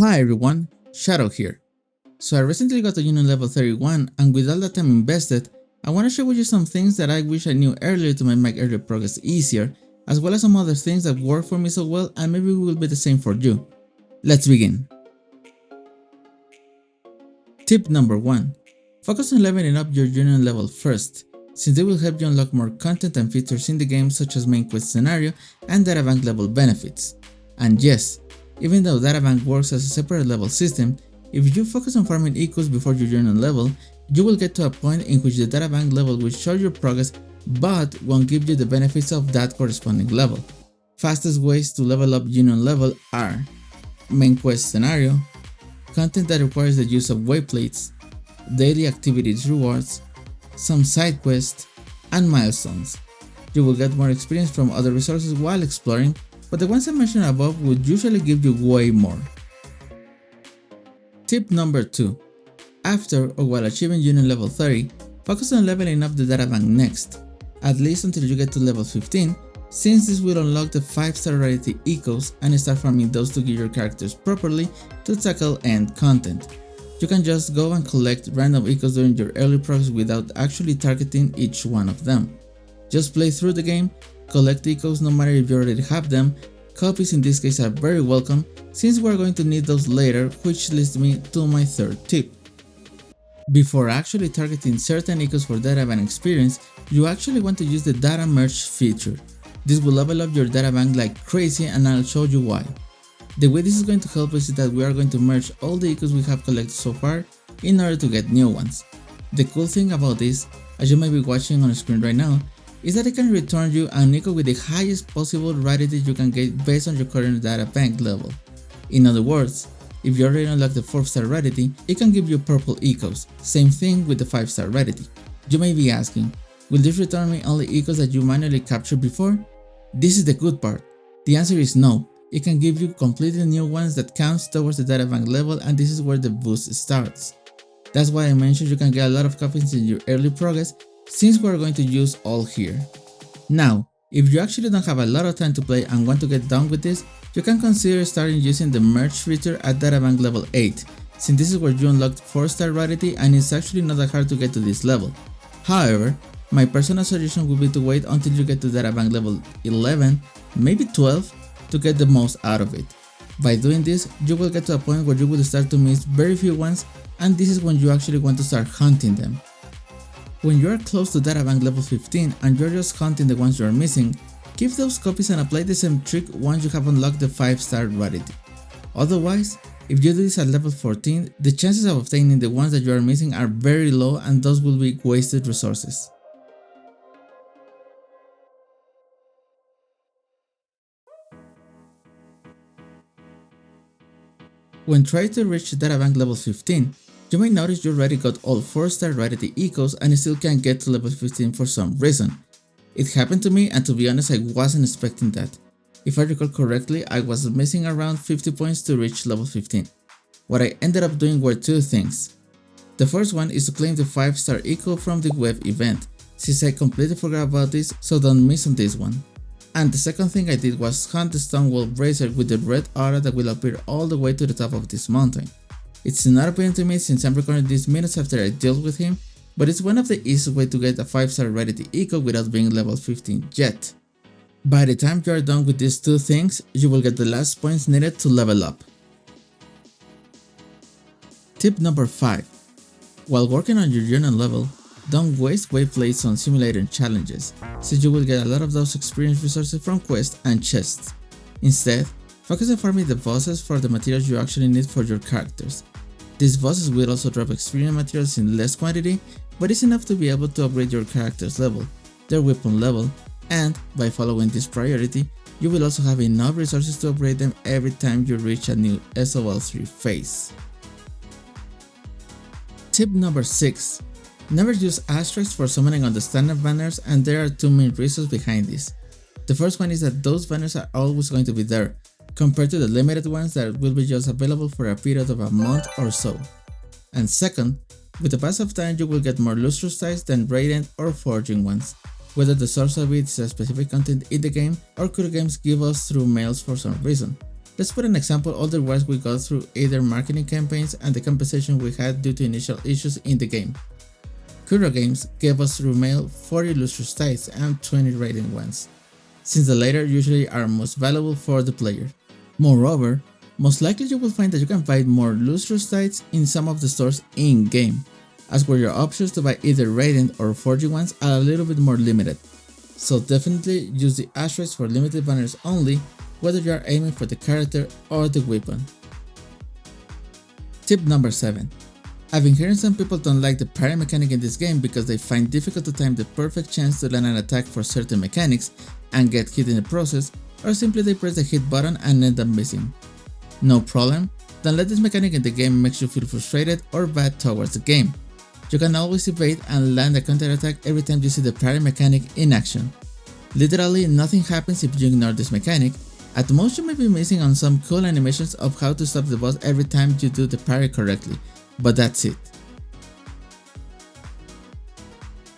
Hi everyone, Shadow here. So I recently got to Union level 31 and with all the time invested, I want to share with you some things that I wish I knew earlier to make my early progress easier, as well as some other things that work for me so well and maybe will be the same for you. Let's begin. Tip number 1. Focus on leveling up your Union level first, since they will help you unlock more content and features in the game such as main quest scenario and databank level benefits. And yes, even though databank works as a separate level system, if you focus on farming equals before your Union level, you will get to a point in which the databank level will show your progress but won't give you the benefits of that corresponding level. Fastest ways to level up Union level are main quest scenario, content that requires the use of wayplates, daily activities rewards, some side quests, and milestones. You will get more experience from other resources while exploring, but the ones I mentioned above would usually give you way more. Tip number 2. After or while achieving Union level 30, focus on leveling up the databank next, at least until you get to level 15, since this will unlock the 5-star rarity ecos and start farming those to gear your characters properly to tackle end content. You can just go and collect random ecos during your early progress without actually targeting each one of them. Just play through the game, collect ecos no matter if you already have them. Copies in this case are very welcome since we are going to need those later, which leads me to my third tip. Before actually targeting certain ecos for databank experience, you actually want to use the data merge feature. This will level up your databank like crazy and I'll show you why. The way this is going to help us is that we are going to merge all the ecos we have collected so far in order to get new ones. The cool thing about this, as you may be watching on screen right now, is that it can return you an eco with the highest possible rarity you can get based on your current databank level. In other words, if you already unlocked the 4-star rarity, it can give you purple ecos, same thing with the 5-star rarity. You may be asking, will this return me only ecos that you manually captured before? This is the good part. The answer is no, it can give you completely new ones that counts towards the databank level, and this is where the boost starts. That's why I mentioned you can get a lot of copies in your early progress, since we are going to use all here. Now, if you actually don't have a lot of time to play and want to get done with this, you can consider starting using the merge feature at databank level 8, since this is where you unlocked 4-star rarity and it's actually not that hard to get to this level. However, my personal suggestion would be to wait until you get to databank level 11, maybe 12, to get the most out of it. By doing this, you will get to a point where you will start to miss very few ones, and this is when you actually want to start hunting them. When you are close to databank level 15 and you're just hunting the ones you are missing, keep those copies and apply the same trick once you have unlocked the 5-star rarity. Otherwise, if you do this at level 14, the chances of obtaining the ones that you are missing are very low and those will be wasted resources. When trying to reach databank level 15, you may notice you already got all 4-star rarity ecos and still can't get to level 15 for some reason. It happened to me, and to be honest, I wasn't expecting that. If I recall correctly, I was missing around 50 points to reach level 15. What I ended up doing were two things. The first one is to claim the 5-star eco from the web event, since I completely forgot about this, so don't miss on this one. And the second thing I did was hunt the Stonewall Bracer with the red aura that will appear all the way to the top of this mountain. It's not apparent to me since I'm recording this minutes after I dealt with him, but it's one of the easiest ways to get a 5-star rarity eco without being level 15 yet. By the time you are done with these two things, you will get the last points needed to level up. Tip number 5. While working on your Union level, don't waste wayplates on simulating challenges, since you will get a lot of those experience resources from quests and chests. Instead, focus on farming the bosses for the materials you actually need for your characters. These bosses will also drop experience materials in less quantity, but it's enough to be able to upgrade your character's level, their weapon level, and by following this priority, you will also have enough resources to upgrade them every time you reach a new SOL3 phase. Tip number 6. Never use asterisks for summoning on the standard banners, and there are two main reasons behind this. The first one is that those banners are always going to be there, compared to the limited ones that will be just available for a period of a month or so. And second, with the pass of time you will get more lustrous ties than radiant or forging ones, whether the source of it is a specific content in the game or could games give us through mails for some reason. Let's put an example otherwise we go through either marketing campaigns and the compensation we had due to initial issues in the game. Kuro Games gave us through mail 40 illustrious tides and 20 rating ones, since the latter usually are most valuable for the player. Moreover, most likely you will find that you can find more lustrous tides in some of the stores in-game, as where your options to buy either radiant or 4G ones are a little bit more limited, so definitely use the asterisks for limited banners only, whether you are aiming for the character or the weapon. Tip number 7. I've been hearing some people don't like the parry mechanic in this game because they find difficult to time the perfect chance to land an attack for certain mechanics and get hit in the process, or simply they press the hit button and end up missing. No problem, don't let this mechanic in the game make you feel frustrated or bad towards the game. You can always evade and land a counter attack every time you see the parry mechanic in action. Literally nothing happens if you ignore this mechanic. At most you may be missing on some cool animations of how to stop the boss every time you do the parry correctly, but that's it.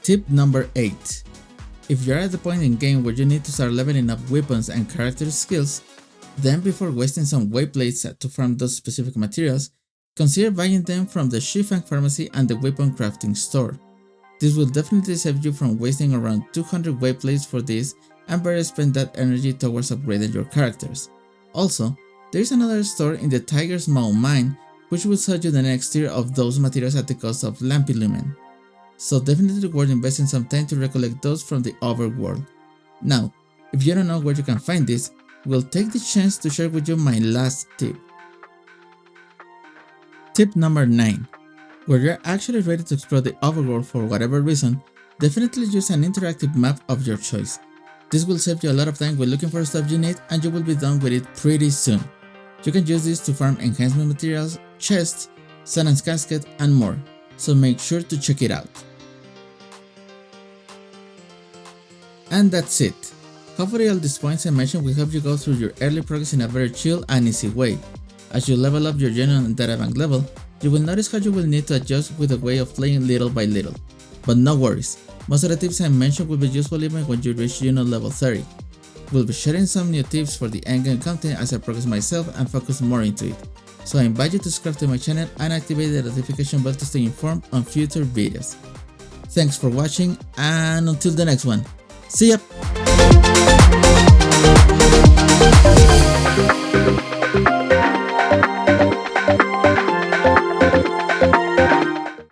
Tip number 8. If you're at the point in game where you need to start leveling up weapons and character skills, then before wasting some wave plates to farm those specific materials, consider buying them from the Shifang Pharmacy and the Weapon Crafting Store. This will definitely save you from wasting around 200 wave plates for this and better spend that energy towards upgrading your characters. Also, there is another store in the Tiger's Maw mine which will sell you the next tier of those materials at the cost of Lampy Lumen. So definitely worth investing some time to recollect those from the overworld. Now, if you don't know where you can find this, we'll take the chance to share with you my last tip. Tip number 9. Where you're actually ready to explore the overworld for whatever reason, definitely use an interactive map of your choice. This will save you a lot of time when looking for stuff you need and you will be done with it pretty soon. You can use this to farm enhancement materials, chests, Sanan's casket and more, so make sure to check it out. And that's it. Hopefully all these points I mentioned will help you go through your early progress in a very chill and easy way. As you level up your genuine databank level, you will notice how you will need to adjust with a way of playing little by little. But no worries, most of the tips I mentioned will be useful even when you reach level 30. We'll be sharing some new tips for the endgame content as I progress myself and focus more into it. So I invite you to subscribe to my channel and activate the notification bell to stay informed on future videos. Thanks for watching and until the next one, see ya!